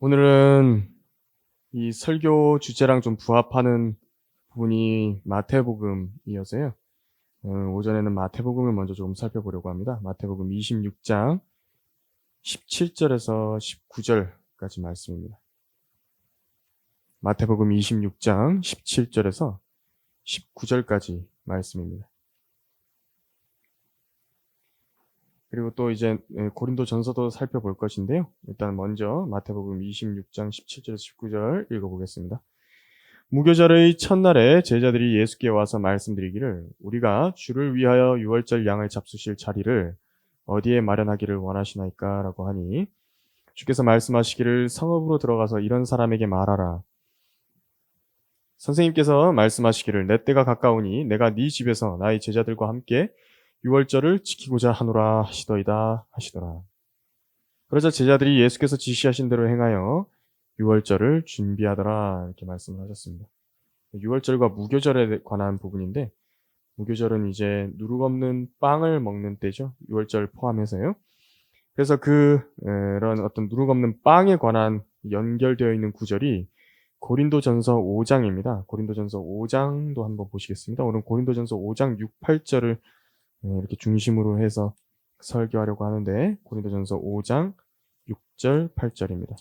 오늘은 이 설교 주제랑 좀 부합하는 부분이 마태복음이어서요. 오전에는 마태복음을 먼저 좀 살펴보려고 합니다. 마태복음 26장 17절에서 19절까지 말씀입니다. 마태복음 26장 17절에서 19절까지 말씀입니다. 그리고 또 이제 고린도 전서도 살펴볼 것인데요. 일단 먼저 마태복음 26장 17절에서 19절 읽어보겠습니다. 무교절의 첫날에 제자들이 예수께 와서 말씀드리기를 우리가 주를 위하여 유월절 양을 잡수실 자리를 어디에 마련하기를 원하시나이까? 라고 하니 주께서 말씀하시기를 성읍으로 들어가서 이런 사람에게 말하라. 선생님께서 말씀하시기를 내 때가 가까우니 내가 네 집에서 나의 제자들과 함께 유월절을 지키고자 하노라 하시더이다 하시더라. 그러자 제자들이 예수께서 지시하신 대로 행하여 유월절을 준비하더라 이렇게 말씀을 하셨습니다. 유월절과 무교절에 관한 부분인데 무교절은 이제 누룩 없는 빵을 먹는 때죠. 유월절 포함해서요. 그래서 그런 어떤 누룩 없는 빵에 관한 연결되어 있는 구절이 고린도전서 5장입니다. 고린도전서 5장도 한번 보시겠습니다. 오늘 고린도전서 5장 6, 8절을 이렇게 중심으로 해서 설교하려고 하는데 고린도전서 5장 6절, 8절입니다.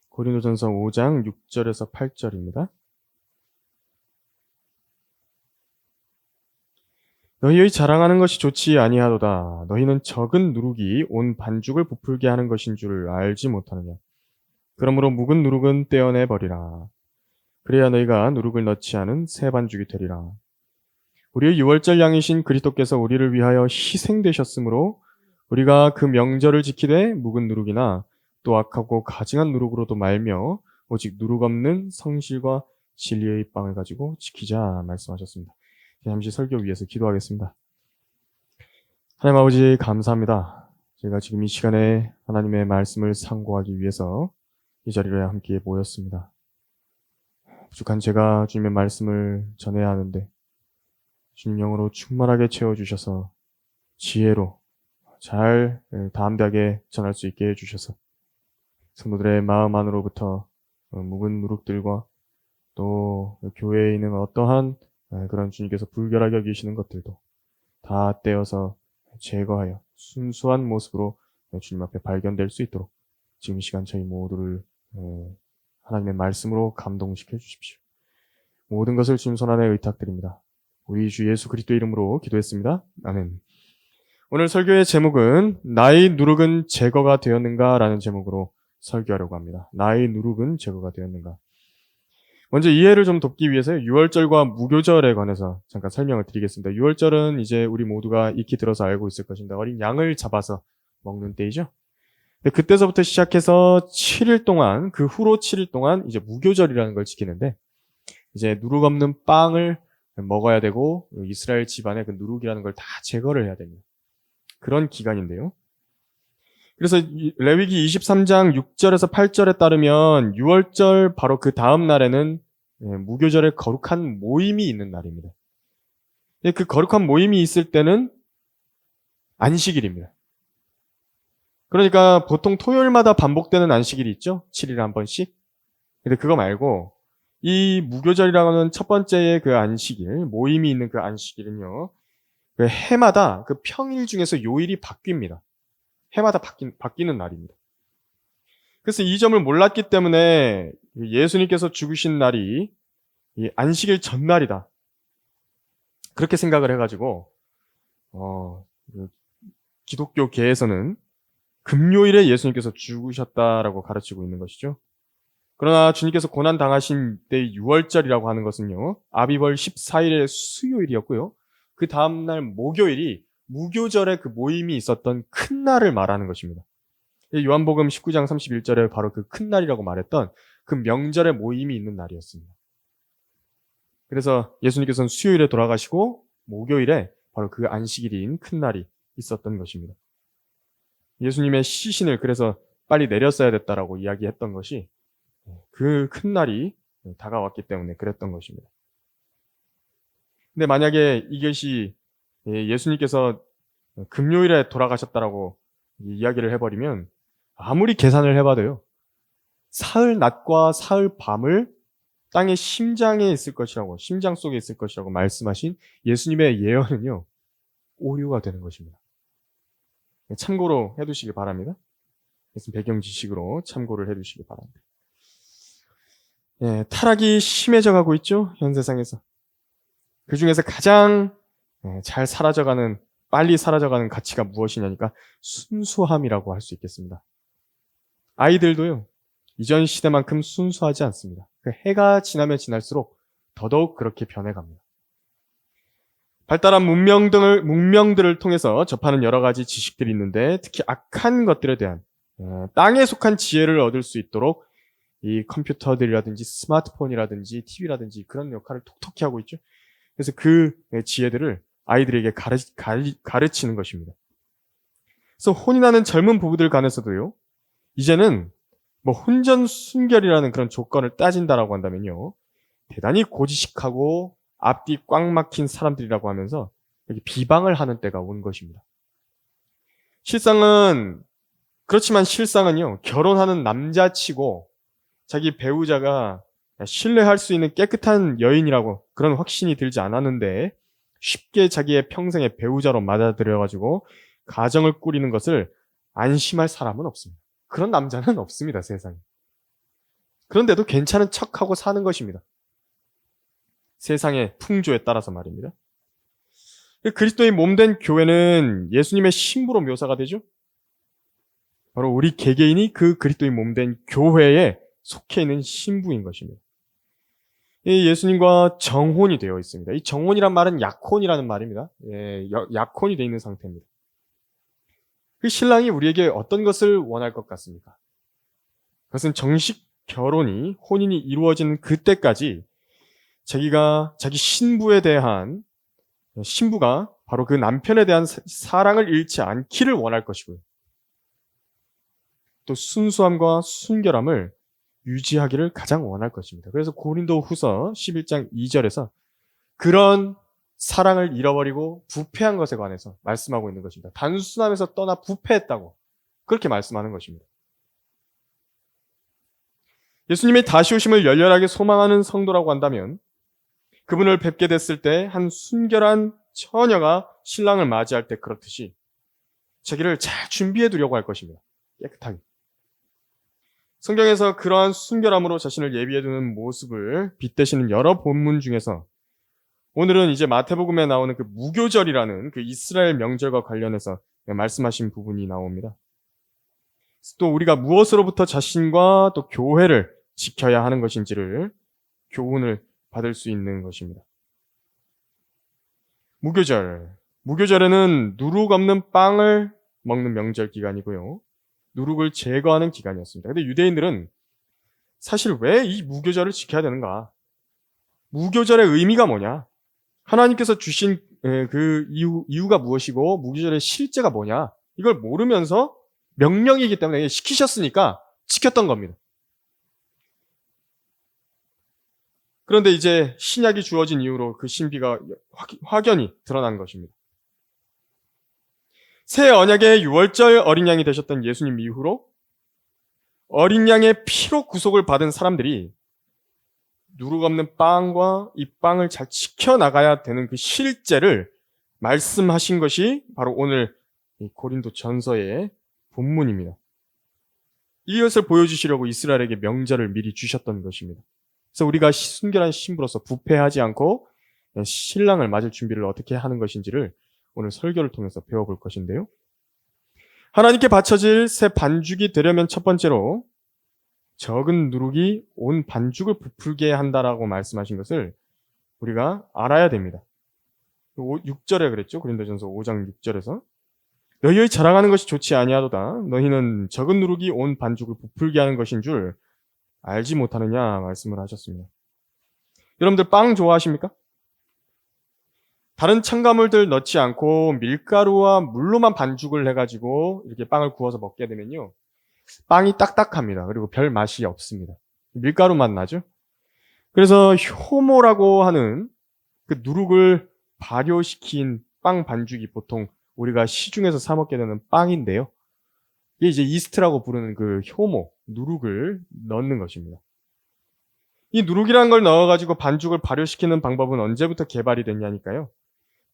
고린도전서 5장 6절에서 8절입니다. 너희의 자랑하는 것이 좋지 아니하도다. 너희는 적은 누룩이 온 반죽을 부풀게 하는 것인 줄 알지 못하느냐. 그러므로 묵은 누룩은 떼어내 버리라. 그래야 너희가 누룩을 넣지 않은 새 반죽이 되리라. 우리의 유월절 양이신 그리스도께서 우리를 위하여 희생되셨으므로 우리가 그 명절을 지키되 묵은 누룩이나 또 악하고 가증한 누룩으로도 말며 오직 누룩 없는 성실과 진리의 빵을 가지고 지키자 말씀하셨습니다. 잠시 설교 위해서 기도하겠습니다. 하나님 아버지 감사합니다. 제가 지금 이 시간에 하나님의 말씀을 상고하기 위해서 이 자리에 함께 모였습니다. 부족한 제가 주님의 말씀을 전해야 하는데 주님 영으로 충만하게 채워주셔서 지혜로 잘 담대하게 전할 수 있게 해주셔서 성도들의 마음 안으로부터 묵은 누룩들과 또 교회에 있는 어떠한 그런 주님께서 불결하게 여기시는 것들도 다 떼어서 제거하여 순수한 모습으로 주님 앞에 발견될 수 있도록 지금 이 시간 저희 모두를 하나님의 말씀으로 감동시켜 주십시오. 모든 것을 주님 손안에 의탁드립니다. 우리 주 예수 그리스도 이름으로 기도했습니다. 아멘. 오늘 설교의 제목은 나의 누룩은 제거가 되었는가? 라는 제목으로 설교하려고 합니다. 나의 누룩은 제거가 되었는가? 먼저 이해를 좀 돕기 위해서 유월절과 무교절에 관해서 잠깐 설명을 드리겠습니다. 유월절은 이제 우리 모두가 익히 들어서 알고 있을 것입니다. 어린 양을 잡아서 먹는 때이죠. 근데 그때서부터 시작해서 7일 동안, 그 후로 7일 동안 이제 무교절이라는 걸 지키는데 이제 누룩 없는 빵을 먹어야 되고 이스라엘 집안의 그 누룩이라는 걸 다 제거를 해야 됩니다. 그런 기간인데요. 그래서 레위기 23장 6절에서 8절에 따르면 6월절 바로 그 다음 날에는 무교절의 거룩한 모임이 있는 날입니다. 그 거룩한 모임이 있을 때는 안식일입니다. 그러니까 보통 토요일마다 반복되는 안식일이 있죠? 7일에 한 번씩. 근데 그거 말고 이 무교절이라는 첫 번째의 그 안식일, 모임이 있는 그 안식일은요. 그 해마다 그 평일 중에서 요일이 바뀝니다. 해마다 바뀌는 날입니다. 그래서 이 점을 몰랐기 때문에 예수님께서 죽으신 날이 이 안식일 전날이다. 그렇게 생각을 해가지고 기독교계에서는 금요일에 예수님께서 죽으셨다라고 가르치고 있는 것이죠. 그러나 주님께서 고난 당하신 때 6월절이라고 하는 것은요. 아비벌 14일의 수요일이었고요. 그 다음날 목요일이 무교절의 그 모임이 있었던 큰 날을 말하는 것입니다. 요한복음 19장 31절에 바로 그 큰 날이라고 말했던 그 명절의 모임이 있는 날이었습니다. 그래서 예수님께서는 수요일에 돌아가시고 목요일에 바로 그 안식일인 큰 날이 있었던 것입니다. 예수님의 시신을 그래서 빨리 내렸어야 됐다라고 이야기했던 것이 그 큰 날이 다가왔기 때문에 그랬던 것입니다. 근데 만약에 이것이 예수님께서 금요일에 돌아가셨다라고 이야기를 해버리면 아무리 계산을 해봐도요. 사흘 낮과 사흘 밤을 땅의 심장에 있을 것이라고, 심장 속에 있을 것이라고 말씀하신 예수님의 예언은요. 오류가 되는 것입니다. 참고로 해두시기 바랍니다. 배경 지식으로 참고를 해두시기 바랍니다. 예, 타락이 심해져 가고 있죠. 현 세상에서. 그 중에서 가장 잘 사라져가는, 빨리 사라져가는 가치가 무엇이냐니까 순수함이라고 할 수 있겠습니다. 아이들도요. 이전 시대만큼 순수하지 않습니다. 그 해가 지나면 지날수록 더더욱 그렇게 변해갑니다. 발달한 문명들을 통해서 접하는 여러 가지 지식들이 있는데 특히 악한 것들에 대한 땅에 속한 지혜를 얻을 수 있도록 이 컴퓨터들이라든지 스마트폰이라든지 TV라든지 그런 역할을 톡톡히 하고 있죠. 그래서 그 지혜들을 아이들에게 가르치는 것입니다. 그래서 혼인하는 젊은 부부들 간에서도요. 이제는 뭐 혼전순결이라는 그런 조건을 따진다라고 한다면요. 대단히 고지식하고 앞뒤 꽉 막힌 사람들이라고 하면서 여기 비방을 하는 때가 온 것입니다. 그렇지만 실상은요. 결혼하는 남자치고 자기 배우자가 신뢰할 수 있는 깨끗한 여인이라고 그런 확신이 들지 않았는데 쉽게 자기의 평생의 배우자로 맞아들여가지고 가정을 꾸리는 것을 안심할 사람은 없습니다. 그런 남자는 없습니다, 세상에. 그런데도 괜찮은 척하고 사는 것입니다. 세상의 풍조에 따라서 말입니다. 그리스도의 몸된 교회는 예수님의 신부로 묘사가 되죠. 바로 우리 개개인이 그 그리스도의 몸된 교회에 속해 있는 신부인 것입니다. 이 예수님과 정혼이 되어 있습니다. 이 정혼이란 말은 약혼이라는 말입니다. 예, 약혼이 되어 있는 상태입니다. 그 신랑이 우리에게 어떤 것을 원할 것 같습니까? 그것은 정식 결혼이, 혼인이 이루어지는 그때까지 자기 신부에 대한, 신부가 바로 그 남편에 대한 사랑을 잃지 않기를 원할 것이고요. 또 순수함과 순결함을 유지하기를 가장 원할 것입니다. 그래서 고린도 후서 11장 2절에서 그런 사랑을 잃어버리고 부패한 것에 관해서 말씀하고 있는 것입니다. 단순함에서 떠나 부패했다고 그렇게 말씀하는 것입니다. 예수님의 다시 오심을 열렬하게 소망하는 성도라고 한다면 그분을 뵙게 됐을 때 한 순결한 처녀가 신랑을 맞이할 때 그렇듯이 자기를 잘 준비해 두려고 할 것입니다. 깨끗하게. 성경에서 그러한 순결함으로 자신을 예비해 두는 모습을 빗대시는 여러 본문 중에서 오늘은 이제 마태복음에 나오는 그 무교절이라는 그 이스라엘 명절과 관련해서 말씀하신 부분이 나옵니다. 또 우리가 무엇으로부터 자신과 또 교회를 지켜야 하는 것인지를 교훈을 받을 수 있는 것입니다. 무교절에는 누룩 없는 빵을 먹는 명절 기간이고요. 누룩을 제거하는 기간이었습니다. 근데 유대인들은 사실 왜 이 무교절을 지켜야 되는가? 무교절의 의미가 뭐냐? 하나님께서 주신 그 이유가 무엇이고 무교절의 실제가 뭐냐? 이걸 모르면서 명령이기 때문에 시키셨으니까 지켰던 겁니다. 그런데 이제 신약이 주어진 이후로 그 신비가 확연히 드러난 것입니다. 새 언약의 유월절 어린 양이 되셨던 예수님 이후로 어린 양의 피로 구속을 받은 사람들이 누룩 없는 빵과 이 빵을 잘 지켜나가야 되는 그 실제를 말씀하신 것이 바로 오늘 고린도 전서의 본문입니다. 이것을 보여주시려고 이스라엘에게 명절을 미리 주셨던 것입니다. 그래서 우리가 순결한 신부로서 부패하지 않고 신랑을 맞을 준비를 어떻게 하는 것인지를 오늘 설교를 통해서 배워볼 것인데요. 하나님께 바쳐질 새 반죽이 되려면 첫 번째로 적은 누룩이 온 반죽을 부풀게 한다라고 말씀하신 것을 우리가 알아야 됩니다. 6절에 그랬죠. 고린도전서 5장 6절에서 너희의 자랑하는 것이 좋지 아니하도다. 너희는 적은 누룩이 온 반죽을 부풀게 하는 것인 줄 알지 못하느냐 말씀을 하셨습니다. 여러분들 빵 좋아하십니까? 다른 첨가물들 넣지 않고 밀가루와 물로만 반죽을 해가지고 이렇게 빵을 구워서 먹게 되면요. 빵이 딱딱합니다. 그리고 별 맛이 없습니다. 밀가루 맛 나죠? 그래서 효모라고 하는 그 누룩을 발효시킨 빵 반죽이 보통 우리가 시중에서 사 먹게 되는 빵인데요. 이게 이제 이스트라고 부르는 그 효모, 누룩을 넣는 것입니다. 이 누룩이라는 걸 넣어가지고 반죽을 발효시키는 방법은 언제부터 개발이 됐냐니까요.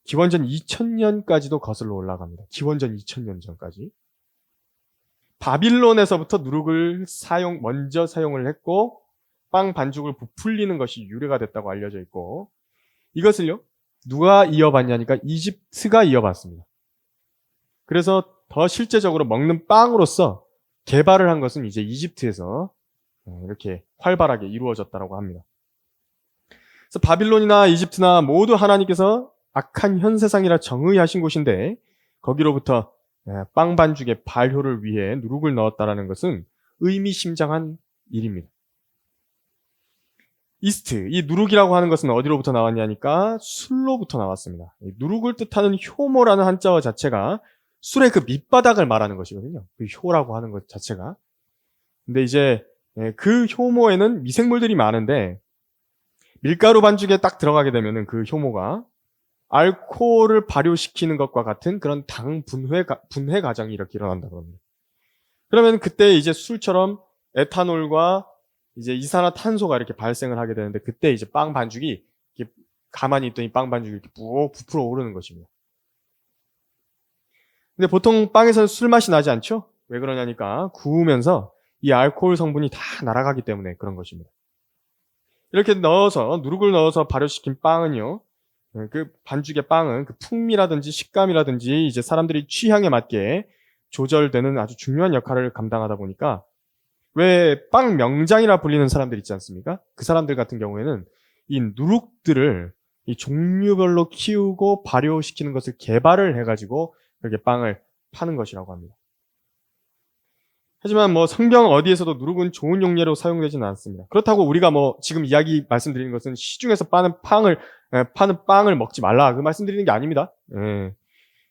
기원전 2000년까지도 거슬러 올라갑니다. 기원전 2000년 전까지. 바빌론에서부터 누룩을 먼저 사용을 했고, 빵 반죽을 부풀리는 것이 유래가 됐다고 알려져 있고, 이것을요, 누가 이어받냐니까 이집트가 이어받습니다. 그래서 더 실제적으로 먹는 빵으로서 개발을 한 것은 이제 이집트에서 이렇게 활발하게 이루어졌다고 합니다. 그래서 바빌론이나 이집트나 모두 하나님께서 악한 현 세상이라 정의하신 곳인데 거기로부터 빵 반죽의 발효를 위해 누룩을 넣었다라는 것은 의미심장한 일입니다. 이스트, 이 누룩이라고 하는 것은 어디로부터 나왔냐니까 술로부터 나왔습니다. 누룩을 뜻하는 효모라는 한자어 자체가 술의 그 밑바닥을 말하는 것이거든요. 그 효라고 하는 것 자체가. 근데 이제 그 효모에는 미생물들이 많은데 밀가루 반죽에 딱 들어가게 되면은 그 효모가 알코올을 발효시키는 것과 같은 그런 당 분해 과정이 이렇게 일어난다고 합니다. 그러면 그때 이제 술처럼 에탄올과 이제 이산화탄소가 이렇게 발생을 하게 되는데 그때 이제 빵 반죽이 이렇게 가만히 있더니 빵 반죽이 이렇게 푹 부풀어 오르는 것입니다. 근데 보통 빵에서는 술 맛이 나지 않죠? 왜 그러냐니까 구우면서 이 알코올 성분이 다 날아가기 때문에 그런 것입니다. 이렇게 누룩을 넣어서 발효시킨 빵은요, 그 반죽의 빵은 그 풍미라든지 식감이라든지 이제 사람들이 취향에 맞게 조절되는 아주 중요한 역할을 감당하다 보니까 왜 빵 명장이라 불리는 사람들 있지 않습니까? 그 사람들 같은 경우에는 이 누룩들을 이 종류별로 키우고 발효시키는 것을 개발을 해가지고 이렇게 빵을 파는 것이라고 합니다. 하지만 뭐 성경 어디에서도 누룩은 좋은 용례로 사용되지는 않습니다. 그렇다고 우리가 뭐 지금 이야기 말씀드리는 것은 시중에서 파는 빵을 먹지 말라 그 말씀드리는 게 아닙니다.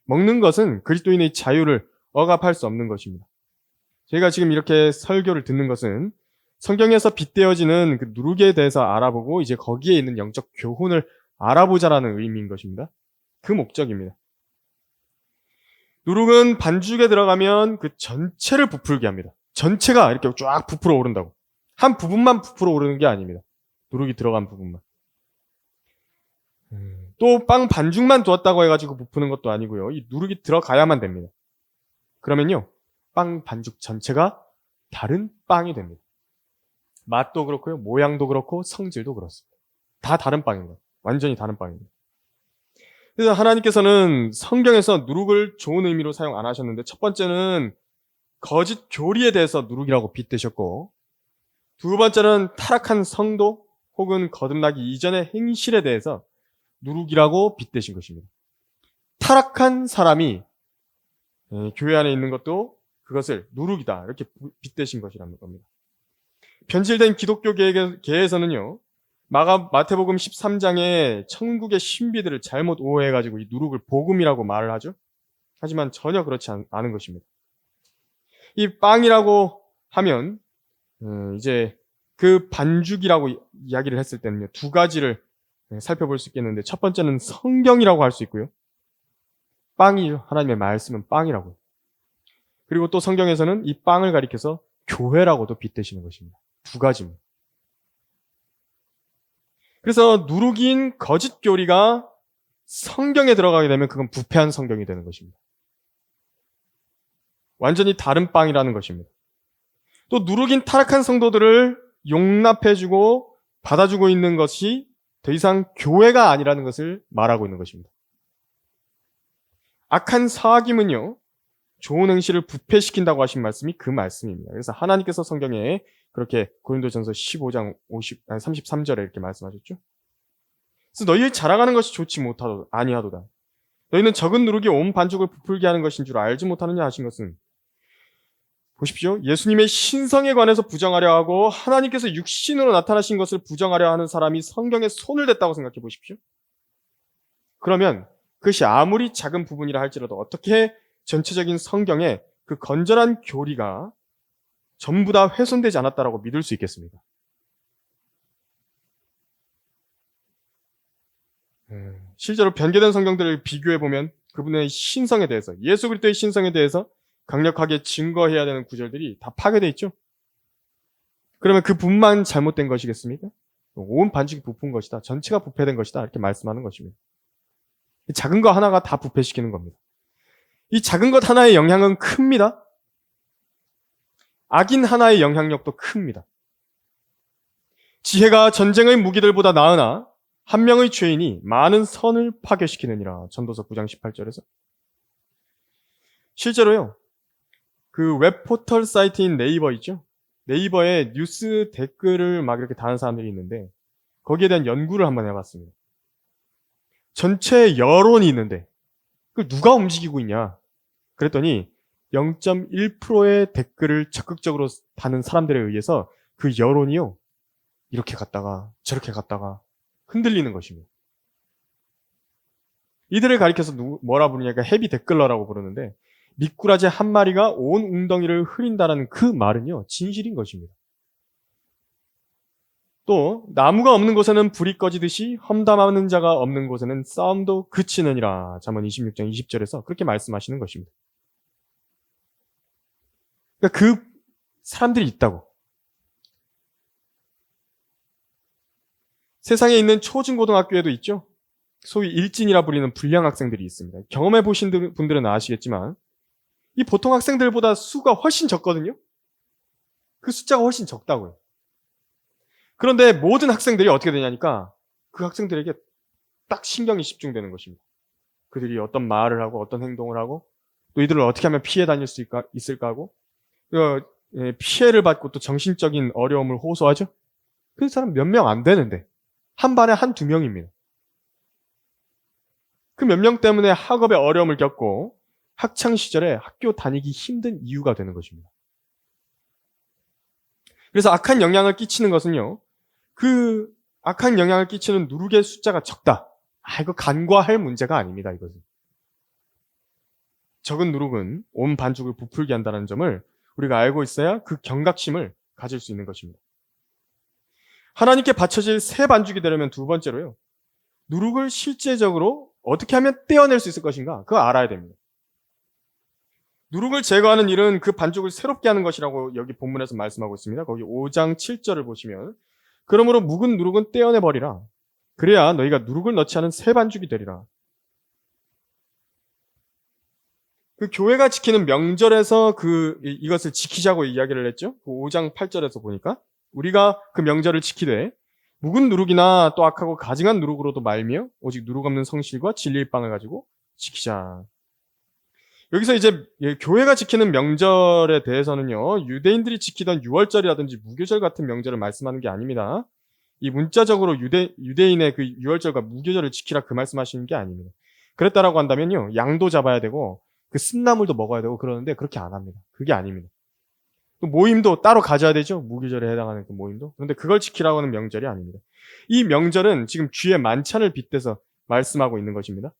먹는 것은 그리스도인의 자유를 억압할 수 없는 것입니다. 저희가 지금 이렇게 설교를 듣는 것은 성경에서 빗대어지는 그 누룩에 대해서 알아보고 이제 거기에 있는 영적 교훈을 알아보자라는 의미인 것입니다. 그 목적입니다. 누룩은 반죽에 들어가면 그 전체를 부풀게 합니다. 전체가 이렇게 쫙 부풀어 오른다고. 한 부분만 부풀어 오르는 게 아닙니다. 누룩이 들어간 부분만. 또 빵 반죽만 두었다고 해가지고 부푸는 것도 아니고요. 이 누룩이 들어가야만 됩니다. 그러면요, 빵 반죽 전체가 다른 빵이 됩니다. 맛도 그렇고요, 모양도 그렇고, 성질도 그렇습니다. 다 다른 빵입니다. 완전히 다른 빵입니다. 그래서 하나님께서는 성경에서 누룩을 좋은 의미로 사용 안 하셨는데 첫 번째는 거짓 교리에 대해서 누룩이라고 빗대셨고 두 번째는 타락한 성도 혹은 거듭나기 이전의 행실에 대해서 누룩이라고 빗대신 것입니다. 타락한 사람이 교회 안에 있는 것도 그것을 누룩이다 이렇게 빗대신 것이라는 겁니다. 변질된 기독교 계에서는요. 마태복음 13장에 천국의 신비들을 잘못 오해해가지고 이 누룩을 복음이라고 말을 하죠. 하지만 전혀 그렇지 않은 것입니다. 이 빵이라고 하면 이제 그 반죽이라고 이야기를 했을 때는요. 두 가지를 살펴볼 수 있겠는데 첫 번째는 성경이라고 할 수 있고요. 빵이죠. 하나님의 말씀은 빵이라고요. 그리고 또 성경에서는 이 빵을 가리켜서 교회라고도 빗대시는 것입니다. 두 가지입니다. 그래서 누룩인 거짓 교리가 성경에 들어가게 되면 그건 부패한 성경이 되는 것입니다. 완전히 다른 빵이라는 것입니다. 또 누룩인 타락한 성도들을 용납해주고 받아주고 있는 것이 더 이상 교회가 아니라는 것을 말하고 있는 것입니다. 악한 사귐은요, 좋은 행실을 부패시킨다고 하신 말씀이 그 말씀입니다. 그래서 하나님께서 성경에 그렇게 고린도전서 15장 33절에 이렇게 말씀하셨죠. 그래서 너희를 자랑하는 것이 좋지 아니하도다. 너희는 적은 누룩이 온 반죽을 부풀게 하는 것인 줄 알지 못하느냐 하신 것은 보십시오. 예수님의 신성에 관해서 부정하려 하고 하나님께서 육신으로 나타나신 것을 부정하려 하는 사람이 성경에 손을 댔다고 생각해 보십시오. 그러면 그것이 아무리 작은 부분이라 할지라도 어떻게 전체적인 성경에 그 건전한 교리가 전부 다 훼손되지 않았다라고 믿을 수 있겠습니까? 실제로 변개된 성경들을 비교해 보면 그분의 신성에 대해서, 예수 그리스도의 신성에 대해서 강력하게 증거해야 되는 구절들이 다 파괴되어 있죠. 그러면 그 분만 잘못된 것이겠습니까? 온 반죽이 부푼 것이다. 전체가 부패된 것이다. 이렇게 말씀하는 것입니다. 작은 것 하나가 다 부패시키는 겁니다. 이 작은 것 하나의 영향은 큽니다. 악인 하나의 영향력도 큽니다. 지혜가 전쟁의 무기들보다 나으나 한 명의 죄인이 많은 선을 파괴시키느니라. 전도서 9장 18절에서. 실제로요. 그 웹포털 사이트인 네이버 있죠? 네이버에 뉴스 댓글을 막 이렇게 다는 사람들이 있는데 거기에 대한 연구를 한번 해봤습니다. 전체 여론이 있는데 그걸 누가 움직이고 있냐? 그랬더니 0.1%의 댓글을 적극적으로 다는 사람들에 의해서 그 여론이요. 이렇게 갔다가 저렇게 갔다가 흔들리는 것입니다. 이들을 가리켜서 뭐라 부르냐니까 헤비 댓글러라고 부르는데 미꾸라지 한 마리가 온 웅덩이를 흐린다라는 그 말은요. 진실인 것입니다. 또 나무가 없는 곳에는 불이 꺼지듯이 험담하는 자가 없는 곳에는 싸움도 그치느니라. 잠언 26장 20절에서 그렇게 말씀하시는 것입니다. 그러니까 그 사람들이 있다고. 세상에 있는 초중고등학교에도 있죠. 소위 일진이라 불리는 불량 학생들이 있습니다. 경험해 보신 분들은 아시겠지만 이 보통 학생들보다 수가 훨씬 적거든요. 그 숫자가 훨씬 적다고요. 그런데 모든 학생들이 어떻게 되냐니까 그 학생들에게 딱 신경이 집중되는 것입니다. 그들이 어떤 말을 하고 어떤 행동을 하고 또 이들을 어떻게 하면 피해 다닐 수 있을까 하고 피해를 받고 또 정신적인 어려움을 호소하죠. 그 사람 몇 명 안 되는데 한 반에 한두 명입니다. 그 몇 명 때문에 학업에 어려움을 겪고 학창 시절에 학교 다니기 힘든 이유가 되는 것입니다. 그래서 악한 영향을 끼치는 것은요. 그 악한 영향을 끼치는 누룩의 숫자가 적다. 이거 간과할 문제가 아닙니다. 이것은. 적은 누룩은 온 반죽을 부풀게 한다는 점을 우리가 알고 있어야 그 경각심을 가질 수 있는 것입니다. 하나님께 바쳐질 새 반죽이 되려면 두 번째로요. 누룩을 실제적으로 어떻게 하면 떼어낼 수 있을 것인가? 그거 알아야 됩니다. 누룩을 제거하는 일은 그 반죽을 새롭게 하는 것이라고 여기 본문에서 말씀하고 있습니다. 거기 5장 7절을 보시면 그러므로 묵은 누룩은 떼어내버리라. 그래야 너희가 누룩을 넣지 않은 새 반죽이 되리라. 그 교회가 지키는 명절에서 이것을 지키자고 이야기를 했죠. 그 5장 8절에서 보니까 우리가 그 명절을 지키되 묵은 누룩이나 또 악하고 가증한 누룩으로도 말며 오직 누룩 없는 성실과 진리의 빵을 가지고 지키자. 여기서 이제 교회가 지키는 명절에 대해서는요. 유대인들이 지키던 유월절이라든지 무교절 같은 명절을 말씀하는 게 아닙니다. 이 문자적으로 유대인의 그 유월절과 무교절을 지키라 그 말씀하시는 게 아닙니다. 그랬다라고 한다면요. 양도 잡아야 되고 그 쓴나물도 먹어야 되고 그러는데 그렇게 안 합니다. 그게 아닙니다. 또 모임도 따로 가져야 되죠. 무교절에 해당하는 그 모임도. 그런데 그걸 지키라고 하는 명절이 아닙니다. 이 명절은 지금 주의 만찬을 빗대서 말씀하고 있는 것입니다.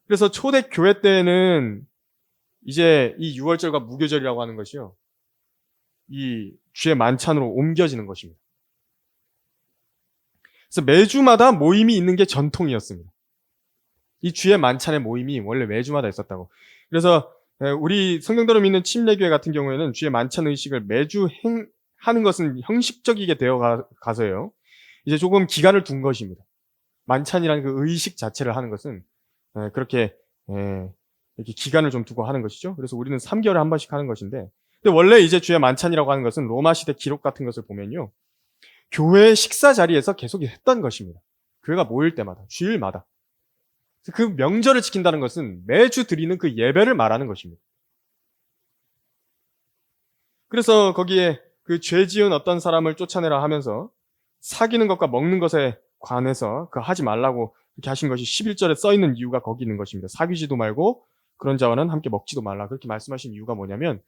그래서 초대 교회 때는 이제 이 유월절과 무교절이라고 하는 것이요. 이 주의 만찬으로 옮겨지는 것입니다. 그래서 매주마다 모임이 있는 게 전통이었습니다. 이 주의 만찬의 모임이 원래 매주마다 있었다고. 그래서 우리 성경대로 믿는 침례교회 같은 경우에는 주의 만찬 의식을 매주 하는 것은 형식적이게 되어 가서요. 이제 조금 기간을 둔 것입니다. 만찬이라는 그 의식 자체를 하는 것은 그렇게 이렇게 기간을 좀 두고 하는 것이죠. 그래서 우리는 3개월에 한 번씩 하는 것인데, 근데 원래 이제 주의 만찬이라고 하는 것은 로마 시대 기록 같은 것을 보면요, 교회 식사 자리에서 계속 했던 것입니다. 교회가 모일 때마다, 주일마다. 그 명절을 지킨다는 것은 매주 드리는 그 예배를 말하는 것입니다. 그래서 거기에 그 죄 지은 어떤 사람을 쫓아내라 하면서 사귀는 것과 먹는 것에 관해서 그 하지 말라고 이렇게 하신 것이 11절에 써 있는 이유가 거기 있는 것입니다. 사귀지도 말고 그런 자와는 함께 먹지도 말라. 그렇게 말씀하신 이유가 뭐냐면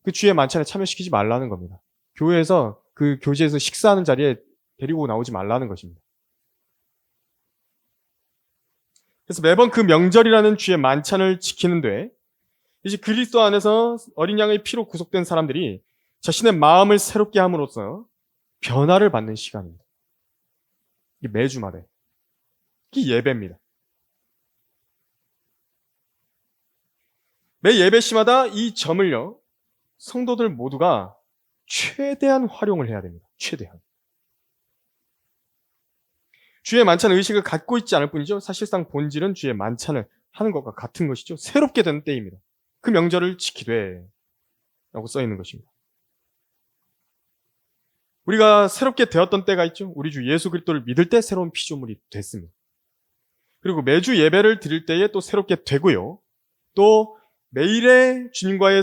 그 주의 만찬에 참여시키지 말라는 겁니다. 교회에서 그 교제에서 식사하는 자리에 데리고 나오지 말라는 것입니다. 그래서 매번 그 명절이라는 주의 만찬을 지키는데 이제 그리스도 안에서 어린 양의 피로 구속된 사람들이 자신의 마음을 새롭게 함으로써 변화를 받는 시간입니다. 이게 매주마다. 이게 예배입니다. 매 예배 시마다 이 점을요, 성도들 모두가 최대한 활용을 해야 됩니다. 최대한. 주의 만찬 의식을 갖고 있지 않을 뿐이죠. 사실상 본질은 주의 만찬을 하는 것과 같은 것이죠. 새롭게 되는 때입니다. 그 명절을 지키되 라고 써 있는 것입니다. 우리가 새롭게 되었던 때가 있죠. 우리 주 예수 그리스도를 믿을 때 새로운 피조물이 됐습니다. 그리고 매주 예배를 드릴 때에 또 새롭게 되고요. 또 매일의 주님과의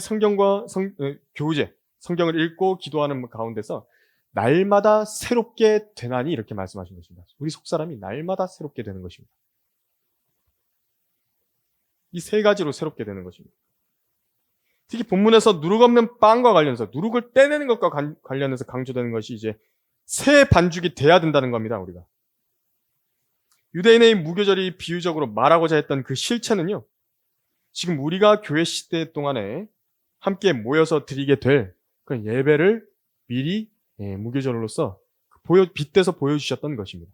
교제, 성경을 읽고 기도하는 가운데서 날마다 새롭게 되나니 이렇게 말씀하신 것입니다. 우리 속사람이 날마다 새롭게 되는 것입니다. 이 세 가지로 새롭게 되는 것입니다. 특히 본문에서 누룩 없는 빵과 관련해서 누룩을 떼내는 것과 관련해서 강조되는 것이 이제 새 반죽이 돼야 된다는 겁니다. 우리가 유대인의 무교절이 비유적으로 말하고자 했던 그 실체는요, 지금 우리가 교회 시대 동안에 함께 모여서 드리게 될 그런 예배를 미리 무교절로서 빗대서 보여주셨던 것입니다.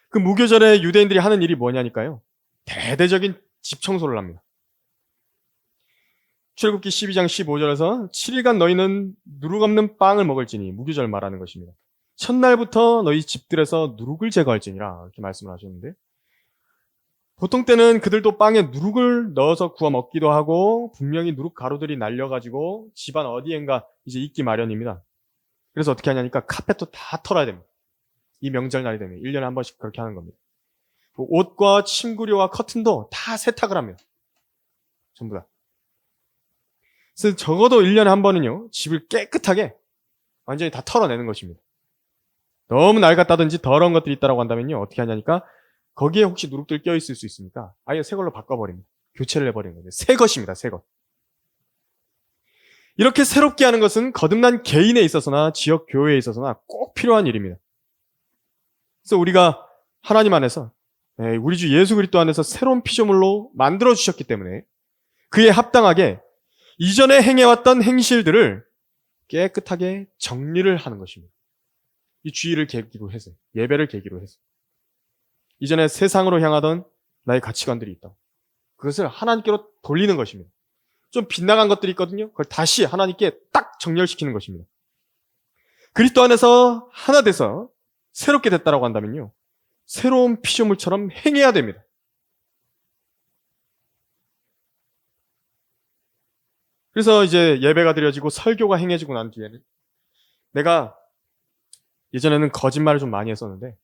그 무교절에 유대인들이 하는 일이 뭐냐니까요, 대대적인 집 청소를 합니다. 출애굽기 12장 15절에서 7일간 너희는 누룩 없는 빵을 먹을지니, 무교절 말하는 것입니다. 첫날부터 너희 집들에서 누룩을 제거할지니라 이렇게 말씀을 하셨는데, 보통 때는 그들도 빵에 누룩을 넣어서 구워 먹기도 하고 분명히 누룩 가루들이 날려가지고 집안 어디엔가 이제 있기 마련입니다. 그래서 어떻게 하냐니까 카펫도 다 털어야 됩니다. 이 명절날이 되면 1년에 한 번씩 그렇게 하는 겁니다. 옷과 침구류와 커튼도 다 세탁을 합니다. 전부 다. 그래서 적어도 1년에 한 번은요, 집을 깨끗하게 완전히 다 털어내는 것입니다. 너무 낡았다든지 더러운 것들이 있다고 한다면요, 어떻게 하냐니까 거기에 혹시 누룩들 껴있을 수 있으니까 아예 새 걸로 바꿔버립니다. 교체를 해버리는 거예요. 새 것입니다. 새 것. 이렇게 새롭게 하는 것은 거듭난 개인에 있어서나 지역 교회에 있어서나 꼭 필요한 일입니다. 그래서 우리가 하나님 안에서, 우리 주 예수 그리스도 안에서 새로운 피조물로 만들어 주셨기 때문에 그에 합당하게 이전에 행해왔던 행실들을 깨끗하게 정리를 하는 것입니다. 이 주일을 계기로 해서, 예배를 계기로 해서 이전에 세상으로 향하던 나의 가치관들이 있다. 그것을 하나님께로 돌리는 것입니다. 좀 빗나간 것들이 있거든요. 그걸 다시 하나님께 딱 정렬시키는 것입니다. 그리스도 안에서 하나 돼서 새롭게 됐다라고 한다면요, 새로운 피조물처럼 행해야 됩니다. 그래서 이제 예배가 드려지고 설교가 행해지고 난 뒤에는 내가 예전에는 거짓말을 좀 많이 했었는데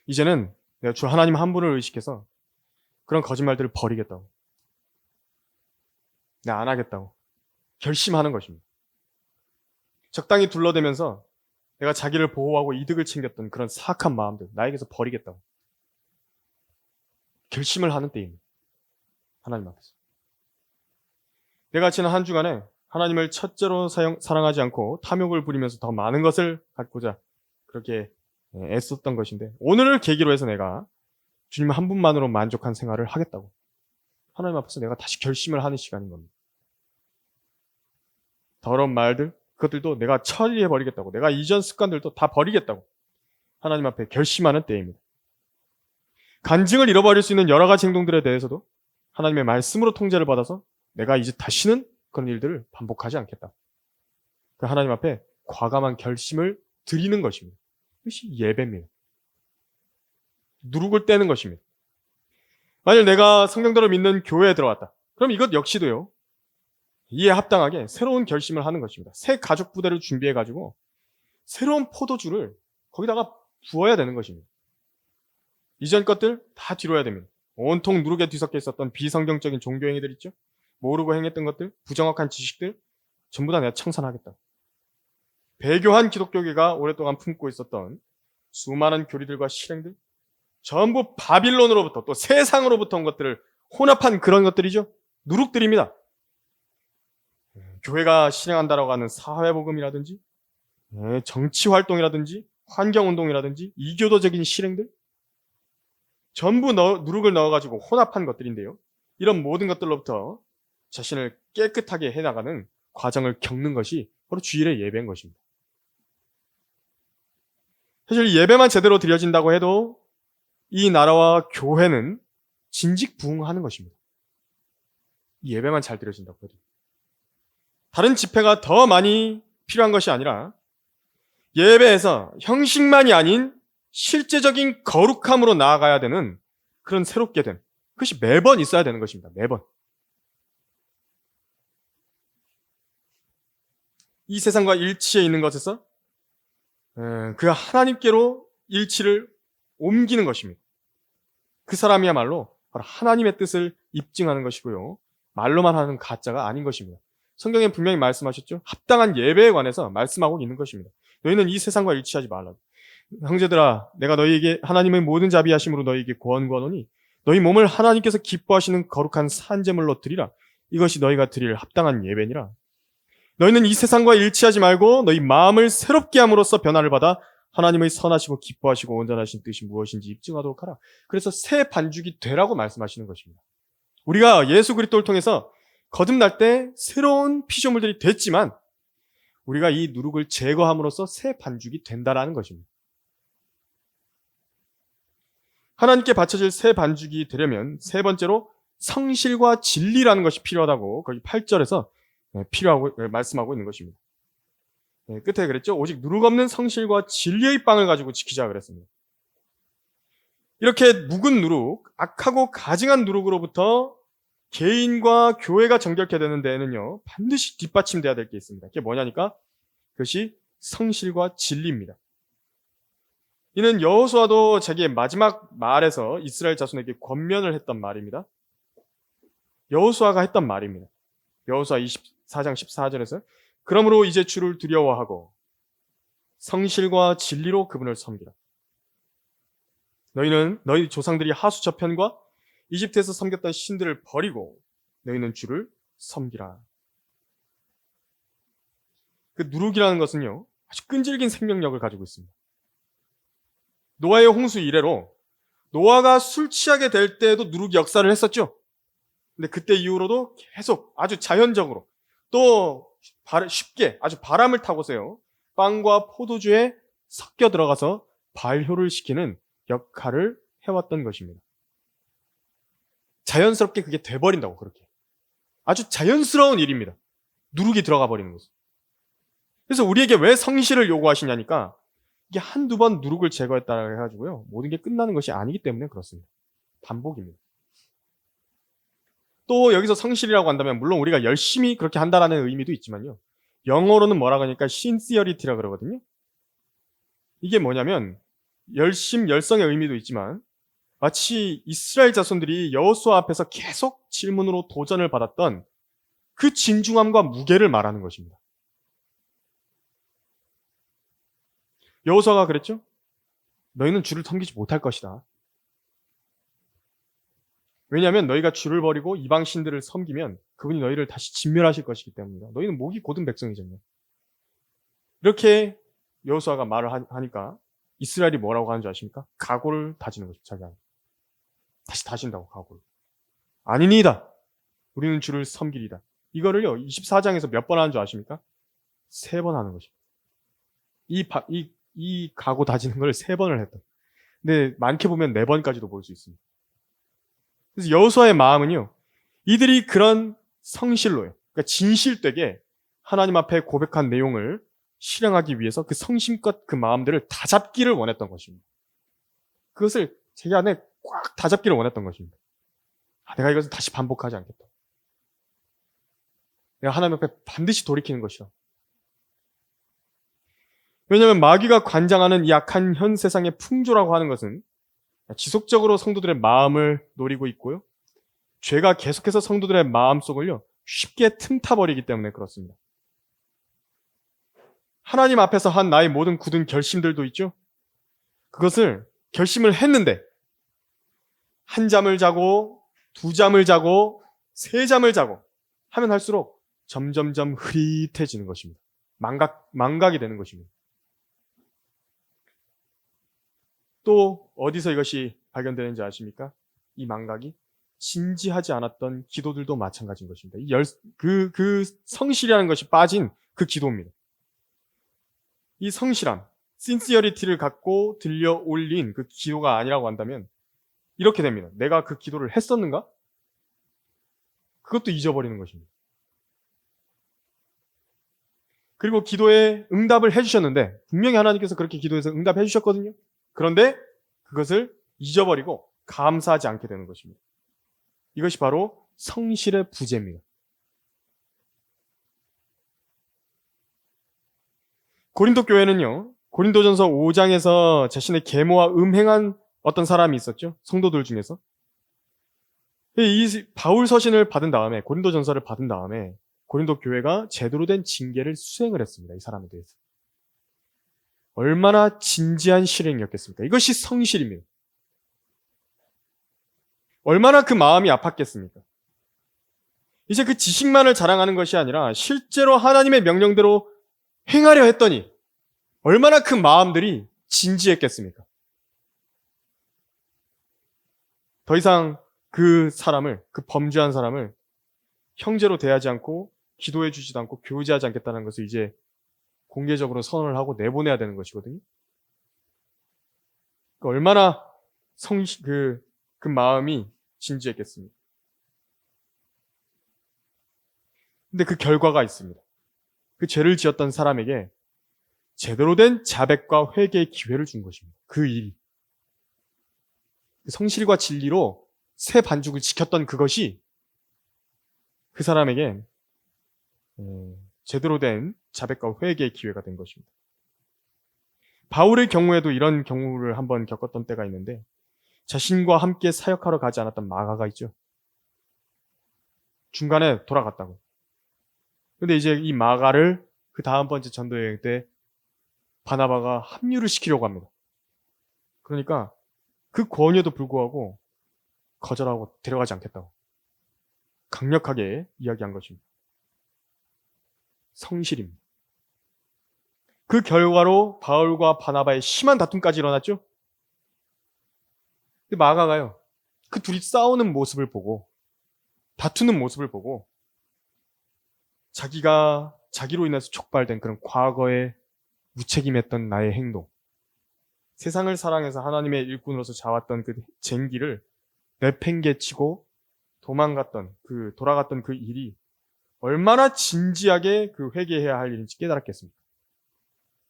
이제는 내가 주 하나님 한 분을 의식해서 그런 거짓말들을 버리겠다고, 내가 안 하겠다고 결심하는 것입니다. 적당히 둘러대면서 내가 자기를 보호하고 이득을 챙겼던 그런 사악한 마음들 나에게서 버리겠다고 결심을 하는 때입니다. 하나님 앞에서. 내가 지난 한 주간에 하나님을 첫째로 사랑하지 않고 탐욕을 부리면서 더 많은 것을 갖고자 그렇게 애썼던 것인데, 오늘을 계기로 해서 내가 주님 한 분만으로 만족한 생활을 하겠다고 하나님 앞에서 내가 다시 결심을 하는 시간인 겁니다. 더러운 말들, 그것들도 내가 처리해버리겠다고, 내가 이전 습관들도 다 버리겠다고 하나님 앞에 결심하는 때입니다. 간증을 잃어버릴 수 있는 여러 가지 행동들에 대해서도 하나님의 말씀으로 통제를 받아서 내가 이제 다시는 그런 일들을 반복하지 않겠다. 하나님 앞에 과감한 결심을 드리는 것입니다. 이것이 예배입니다. 누룩을 떼는 것입니다. 만일 내가 성경대로 믿는 교회에 들어왔다, 그럼 이것 역시도요, 이에 합당하게 새로운 결심을 하는 것입니다. 새 가죽 부대를 준비해가지고 새로운 포도주를 거기다가 부어야 되는 것입니다. 이전 것들 다 뒤로해야 됩니다. 온통 누룩에 뒤섞여 있었던 비성경적인 종교행위들 있죠? 모르고 행했던 것들, 부정확한 지식들 전부 다 내가 청산하겠다. 배교한 기독교계가 오랫동안 품고 있었던 수많은 교리들과 실행들, 전부 바빌론으로부터 또 세상으로부터 온 것들을 혼합한 그런 것들이죠. 누룩들입니다. 교회가 실행한다라고 하는 사회복음이라든지 정치활동이라든지 환경운동이라든지 이교도적인 실행들, 전부 누룩을 넣어가지고 혼합한 것들인데요, 이런 모든 것들로부터 자신을 깨끗하게 해나가는 과정을 겪는 것이 바로 주일의 예배인 것입니다. 사실 예배만 제대로 드려진다고 해도 이 나라와 교회는 진직부흥하는 것입니다. 이 예배만 잘 드려진다고 해도. 다른 집회가 더 많이 필요한 것이 아니라 예배에서 형식만이 아닌 실제적인 거룩함으로 나아가야 되는 그런 새롭게 된 그것이 매번 있어야 되는 것입니다. 매번. 이 세상과 일치해 있는 것에서 그 하나님께로 일치를 옮기는 것입니다. 그 사람이야말로 바로 하나님의 뜻을 입증하는 것이고요. 말로만 하는 가짜가 아닌 것입니다. 성경에 분명히 말씀하셨죠. 합당한 예배에 관해서 말씀하고 있는 것입니다. 너희는 이 세상과 일치하지 말라. 형제들아, 내가 너희에게 하나님의 모든 자비하심으로 너희에게 구원하노니 너희 몸을 하나님께서 기뻐하시는 거룩한 산제물로 드리라. 이것이 너희가 드릴 합당한 예배니라. 너희는 이 세상과 일치하지 말고 너희 마음을 새롭게 함으로써 변화를 받아 하나님의 선하시고 기뻐하시고 온전하신 뜻이 무엇인지 입증하도록 하라. 그래서 새 반죽이 되라고 말씀하시는 것입니다. 우리가 예수 그리스도를 통해서 거듭날 때 새로운 피조물들이 됐지만 우리가 이 누룩을 제거함으로써 새 반죽이 된다라는 것입니다. 하나님께 바쳐질 새 반죽이 되려면 세 번째로 성실과 진리라는 것이 필요하다고 거기 8절에서 필요하고 말씀하고 있는 것입니다. 끝에 그랬죠. 오직 누룩 없는 성실과 진리의 빵을 가지고 지키자 그랬습니다. 이렇게 묵은 누룩, 악하고 가증한 누룩으로부터 개인과 교회가 정결케 되는 데에는요, 반드시 뒷받침돼야 될 게 있습니다. 그게 뭐냐니까? 그것이 성실과 진리입니다. 이는 여호수아도 자기의 마지막 말에서 이스라엘 자손에게 권면을 했던 말입니다. 여호수아가 했던 말입니다. 여호수아 24장 14절에서 그러므로 이제 주를 두려워하고 성실과 진리로 그분을 섬기라. 너희는 너희 조상들이 하수 저편과 이집트에서 섬겼던 신들을 버리고 너희는 주를 섬기라. 그 누룩이라는 것은요, 아주 끈질긴 생명력을 가지고 있습니다. 노아의 홍수 이래로 노아가 술 취하게 될 때에도 누룩이 역사를 했었죠. 근데 그때 이후로도 계속 아주 자연적으로 또 쉽게 아주 바람을 타고서요, 빵과 포도주에 섞여 들어가서 발효를 시키는 역할을 해왔던 것입니다. 자연스럽게 그게 돼버린다고, 그렇게. 아주 자연스러운 일입니다. 누룩이 들어가 버리는 것은. 그래서 우리에게 왜 성실을 요구하시냐니까 이게 한두 번 누룩을 제거했다 해가지고요, 모든 게 끝나는 것이 아니기 때문에 그렇습니다. 반복입니다. 또 여기서 성실이라고 한다면 물론 우리가 열심히 그렇게 한다라는 의미도 있지만요, 영어로는 뭐라고 하니까 sincerity라 그러거든요. 이게 뭐냐면 열성의 의미도 있지만 마치 이스라엘 자손들이 여호수아 앞에서 계속 질문으로 도전을 받았던 그 진중함과 무게를 말하는 것입니다. 여호수아가 그랬죠? 너희는 주를 섬기지 못할 것이다. 왜냐하면 너희가 주를 버리고 이방 신들을 섬기면 그분이 너희를 다시 진멸하실 것이기 때문이다. 너희는 목이 곧은 백성이잖아요. 이렇게 여호수아가 말을 하니까 이스라엘이 뭐라고 하는 줄 아십니까? 각오를 다지는 것입니다. 자기가 다시 다진다고, 각오를. 아니니다. 우리는 주를 섬기리다. 이거를요 24장에서 몇 번 하는 줄 아십니까? 3번 하는 것입니다. 이 각오 다지는 걸 3번을 했다. 근데 많게 보면 4번까지도 볼 수 있습니다. 그래서 여호수아의 마음은요, 이들이 그런 성실로요, 그러니까 진실되게 하나님 앞에 고백한 내용을 실행하기 위해서 그 성심껏 그 마음들을 다잡기를 원했던 것입니다. 그것을 자기 안에 꽉 다잡기를 원했던 것입니다. 내가 이것을 다시 반복하지 않겠다. 내가 하나님 앞에 반드시 돌이키는 것이다. 왜냐하면 마귀가 관장하는 이 악한 현 세상의 풍조라고 하는 것은 지속적으로 성도들의 마음을 노리고 있고요, 죄가 계속해서 성도들의 마음속을요 쉽게 틈타버리기 때문에 그렇습니다. 하나님 앞에서 한 나의 모든 굳은 결심들도 있죠. 그것을 결심을 했는데 한 잠을 자고 2잠을 자고 3잠을 자고 하면 할수록 점점점 흐릿해지는 것입니다. 망각이 되는 것입니다. 또 어디서 이것이 발견되는지 아십니까? 이 망각이 진지하지 않았던 기도들도 마찬가지인 것입니다. 그 성실이라는 것이 빠진 그 기도입니다. 이 성실함, 시니어리티를 갖고 들려 올린 그 기도가 아니라고 한다면 이렇게 됩니다. 내가 그 기도를 했었는가? 그것도 잊어버리는 것입니다. 그리고 기도에 응답을 해주셨는데 분명히 하나님께서 그렇게 기도해서 응답해 주셨거든요. 그런데 그것을 잊어버리고 감사하지 않게 되는 것입니다. 이것이 바로 성실의 부재입니다. 고린도 교회는요, 고린도전서 5장에서 자신의 계모와 음행한 어떤 사람이 있었죠. 성도들 중에서. 이 바울 서신을 받은 다음에, 고린도전서를 받은 다음에 고린도 교회가 제대로 된 징계를 수행을 했습니다. 이 사람에 대해서. 얼마나 진지한 실행이었겠습니까? 이것이 성실입니다. 얼마나 그 마음이 아팠겠습니까? 이제 그 지식만을 자랑하는 것이 아니라 실제로 하나님의 명령대로 행하려 했더니 얼마나 그 마음들이 진지했겠습니까? 더 이상 그 사람을, 그 범죄한 사람을 형제로 대하지 않고 기도해 주지도 않고 교제하지 않겠다는 것을 이제 공개적으로 선언을 하고 내보내야 되는 것이거든요. 얼마나 그 마음이 진지했겠습니까? 근데 그 결과가 있습니다. 그 죄를 지었던 사람에게 제대로 된 자백과 회개의 기회를 준 것입니다. 그 일이. 성실과 진리로 새 반죽을 지켰던 그것이 그 사람에게 제대로 된 자백과 회개의 기회가 된 것입니다. 바울의 경우에도 이런 경우를 한번 겪었던 때가 있는데 자신과 함께 사역하러 가지 않았던 마가가 있죠. 중간에 돌아갔다고. 근데 이제 이 마가를 그 다음번째 전도 여행 때 바나바가 합류를 시키려고 합니다. 그러니까 그 권유에도 불구하고 거절하고 데려가지 않겠다고 강력하게 이야기한 것입니다. 성실입니다. 그 결과로 바울과 바나바의 심한 다툼까지 일어났죠. 근데 마가가요, 그 둘이 싸우는 모습을 보고 다투는 모습을 보고 자기로 인해서 촉발된 그런 과거의 무책임했던 나의 행동, 세상을 사랑해서 하나님의 일꾼으로서 자왔던 그 쟁기를 내팽개치고 돌아갔던 그 일이 얼마나 진지하게 그 회개해야 할 일인지 깨달았겠습니까?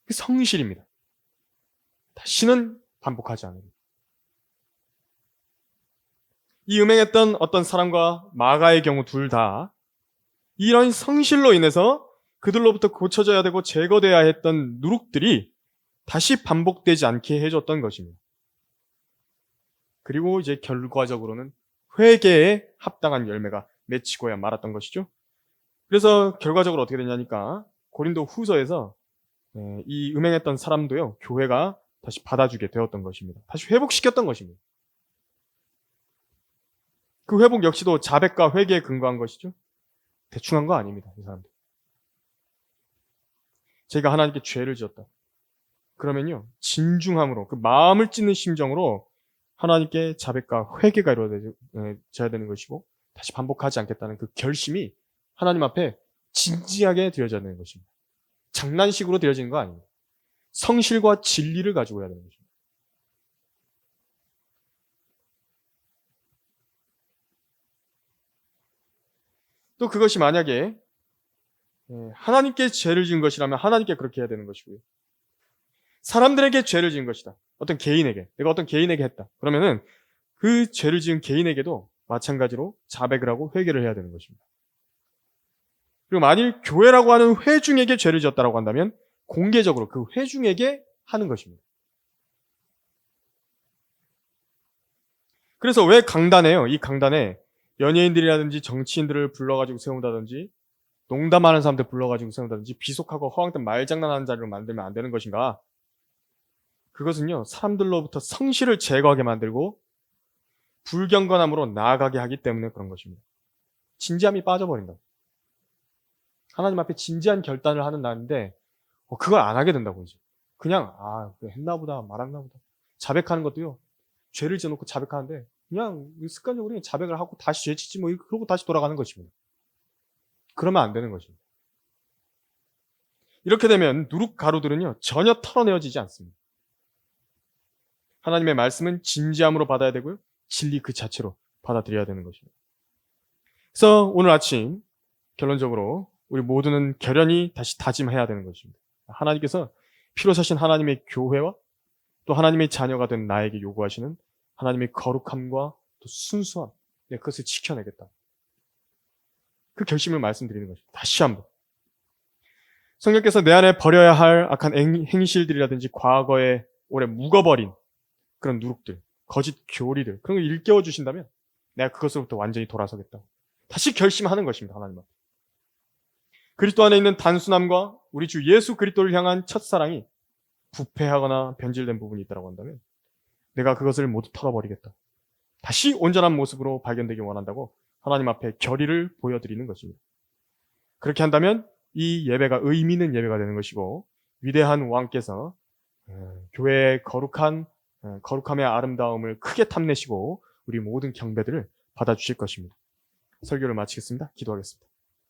그 성실입니다. 다시는 반복하지 않으리. 이 음행했던 어떤 사람과 마가의 경우 둘 다 이런 성실로 인해서 그들로부터 고쳐져야 되고 제거돼야 했던 누룩들이 다시 반복되지 않게 해줬던 것입니다. 그리고 이제 결과적으로는 회개에 합당한 열매가 맺히고야 말았던 것이죠. 그래서 결과적으로 어떻게 되냐니까 고린도 후서에서 이 음행했던 사람도요, 교회가 다시 받아주게 되었던 것입니다. 다시 회복시켰던 것입니다. 그 회복 역시도 자백과 회개에 근거한 것이죠. 대충 한 거 아닙니다. 이 사람들. 제가 하나님께 죄를 지었다. 그러면요, 진중함으로, 그 마음을 찢는 심정으로 하나님께 자백과 회개가 이루어져야 되는 것이고, 다시 반복하지 않겠다는 그 결심이 하나님 앞에 진지하게 드려져야 되는 것입니다. 장난식으로 드려지는 거 아닙니다. 성실과 진리를 가지고 해야 되는 것입니다. 또 그것이 만약에 하나님께 죄를 지은 것이라면 하나님께 그렇게 해야 되는 것이고요. 사람들에게 죄를 지은 것이다. 어떤 개인에게. 내가 어떤 개인에게 했다. 그러면은 그 죄를 지은 개인에게도 마찬가지로 자백을 하고 회개를 해야 되는 것입니다. 그리고 만일 교회라고 하는 회중에게 죄를 지었다라고 한다면 공개적으로 그 회중에게 하는 것입니다. 그래서 왜 강단에요? 이 강단에 연예인들이라든지 정치인들을 불러가지고 세운다든지 농담하는 사람들 불러가지고 세운다든지 비속하고 허황된 말장난하는 자리로 만들면 안 되는 것인가? 그것은요, 사람들로부터 성실을 제거하게 만들고 불경건함으로 나아가게 하기 때문에 그런 것입니다. 진지함이 빠져버린다. 하나님 앞에 진지한 결단을 하는 날인데 그걸 안 하게 된다고 이제. 그냥 했나보다 말았나보다. 자백하는 것도요, 죄를 지어놓고 자백하는데 그냥 습관적으로 그냥 자백을 하고 다시 죄짓지 뭐 그러고 다시 돌아가는 것입니다. 그러면 안 되는 것입니다. 이렇게 되면 누룩가루들은요, 전혀 털어내어지지 않습니다. 하나님의 말씀은 진지함으로 받아야 되고요, 진리 그 자체로 받아들여야 되는 것입니다. 그래서 오늘 아침 결론적으로 우리 모두는 결연히 다시 다짐해야 되는 것입니다. 하나님께서 피로 사신 하나님의 교회와 또 하나님의 자녀가 된 나에게 요구하시는 하나님의 거룩함과 또 순수함, 그것을 지켜내겠다. 그 결심을 말씀드리는 것입니다. 다시 한번. 성령께서 내 안에 버려야 할 악한 행실들이라든지 과거에 오래 묵어버린 그런 누룩들, 거짓 교리들, 그런 걸 일깨워 주신다면 내가 그것으로부터 완전히 돌아서겠다. 다시 결심하는 것입니다. 하나님 앞에. 그리스도 안에 있는 단순함과 우리 주 예수 그리스도를 향한 첫사랑이 부패하거나 변질된 부분이 있다고 한다면 내가 그것을 모두 털어버리겠다. 다시 온전한 모습으로 발견되기 원한다고 하나님 앞에 결의를 보여드리는 것입니다. 그렇게 한다면 이 예배가 의미 있는 예배가 되는 것이고 위대한 왕께서 교회의 거룩함의 아름다움을 크게 탐내시고 우리 모든 경배들을 받아주실 것입니다. 설교를 마치겠습니다. 기도하겠습니다.